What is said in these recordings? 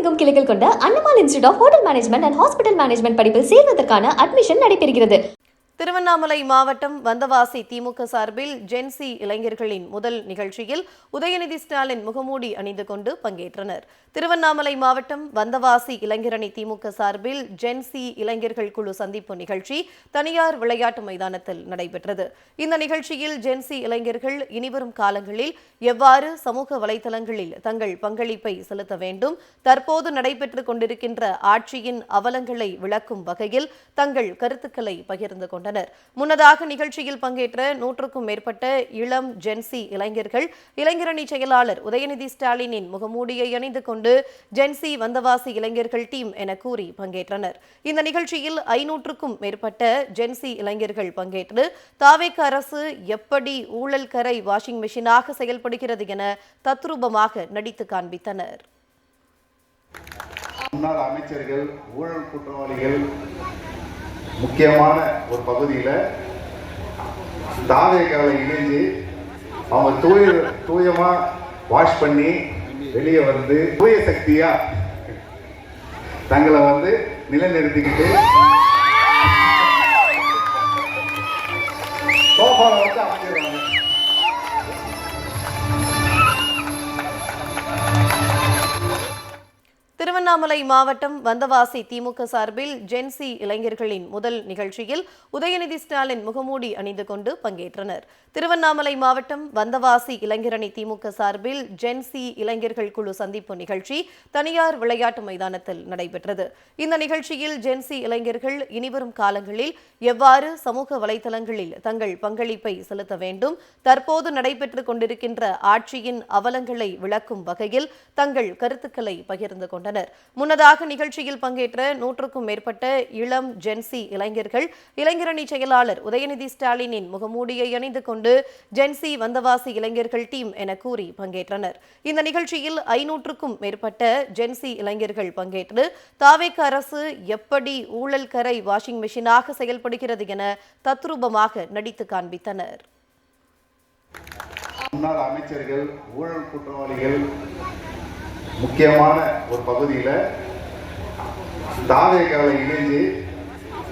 தமிழகமெங்கும் கிளைகள் கொண்ட Annamal institute of hotel management and hospital management படிப்பில் சேர்வதற்கான அட்மிஷன் நடைபெறுகிறது. திருவண்ணாமலை மாவட்டம் வந்தவாசி திமுக சார்பில் ஜென்சி இளைஞர்களின் முதல் நிகழ்ச்சியில் உதயநிதி ஸ்டாலின் முகமூடி அணிந்து கொண்டு பங்கேற்றனர். திருவண்ணாமலை மாவட்டம் வந்தவாசி இளைஞரணி திமுக சார்பில் ஜென்சி இளைஞர்கள் குழு சந்திப்பு நிகழ்ச்சி தனியார் விளையாட்டு மைதானத்தில் நடைபெற்றது. இந்த நிகழ்ச்சியில் ஜென்சி இளைஞர்கள் இனிவரும் காலங்களில் எவ்வாறு சமூக வலைதளங்களில் தங்கள் பங்களிப்பை செலுத்த வேண்டும், தற்போது நடைபெற்றுக் கொண்டிருக்கின்ற ஆட்சியின் அவலங்களை விளக்கும் வகையில் தங்கள் கருத்துக்களை பகிர்ந்து கொண்டனர். முன்னதாக நிகழ்ச்சியில் பங்கேற்ற 100க்கும் மேற்பட்ட இளம் ஜென்சி இளைஞர்கள் இளைஞரணி செயலாளர் உதயநிதி ஸ்டாலினின் முகமூடியை அணிந்து கொண்டு ஜென்சி வந்தவாசி இளைஞர்கள் டீம் என கூறி பங்கேற்றனர். இந்த நிகழ்ச்சியில் 500க்கும் மேற்பட்ட ஜென்சி இளைஞர்கள் பங்கேற்று தாவேக அரசு எப்படி ஊழல் கரை வாஷிங் மெஷினாக செயல்படுகிறது என தத்ரூபமாக நடித்து காண்பித்தனர். முன்னாள் அமைச்சர்கள், ஊழல் குற்றவாளிகள் முக்கியமான ஒரு பகுதியில் தாவேகாவை இணைஞ்சு அவங்க தூயமா வாஷ் பண்ணி வெளியே வந்து தூய சக்தியா தங்களை நிலைநிறுத்திக்கிட்டு சோஃபால அமைஞ்சிருவாங்க. திருவண்ணாமலை மாவட்டம் வந்தவாசி திமுக சார்பில் ஜென்சி இளைஞர்களின் முதல் நிகழ்ச்சியில் உதயநிதி ஸ்டாலின் முகமூடி அணிந்து கொண்டு பங்கேற்றனர். திருவண்ணாமலை மாவட்டம் வந்தவாசி இளைஞரணி திமுக சார்பில் ஜென்சி இளைஞர்கள் குழு சந்திப்பு நிகழ்ச்சி தனியார் விளையாட்டு மைதானத்தில் நடைபெற்றது. இந்த நிகழ்ச்சியில் ஜென்சி இளைஞர்கள் இனிவரும் காலங்களில் எவ்வாறு சமூக வலைதளங்களில் தங்கள் பங்களிப்பை செலுத்த வேண்டும், தற்போது நடைபெற்றுக் கொண்டிருக்கின்ற ஆட்சியின் அவலங்களை விளக்கும் வகையில் தங்கள் கருத்துக்களை பகிர்ந்து கொண்டனர். முன்னதாக நிகழ்ச்சியில் பங்கேற்ற 100க்கும் மேற்பட்ட இளம் ஜென்சி இளைஞர்கள் இளைஞரணி செயலாளர் உதயநிதி ஸ்டாலினின் முகமூடியை அணிந்து கொண்டு ஜென்சி வந்தவாசி இளைஞர்கள் டீம் என கூறி பங்கேற்றனர். இந்த நிகழ்ச்சியில் 500க்கும் மேற்பட்ட ஜென்சி இளைஞர்கள் பங்கேற்று தாவேக அரசு எப்படி ஊழல் கரை வாஷிங் மெஷினாக செயல்படுகிறது என தத்ரூபமாக நடித்து காண்பித்தனர். முன்னாள் அமைச்சர்கள், ஊழல் குற்றவாளிகள் முக்கியமான ஒரு பகுதியில் தாவேகாவை இணைஞ்சு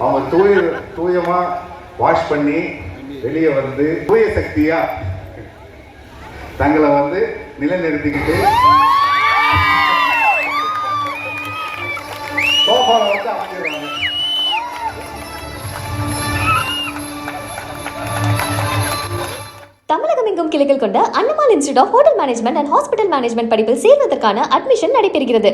அவங்க தூயமா வாஷ் பண்ணி வெளியே வந்து தூய சக்தியா தங்களை நிலைநிறுத்திக்கிட்டு சோஃபால அமைஞ்சிருவாங்க. தமிழகமெங்கும் கிளைகள் கொண்ட Annamal institute of hotel management and hospital management படிப்பில் சேர்வதற்கான அட்மிஷன் நடைபெறுகிறது.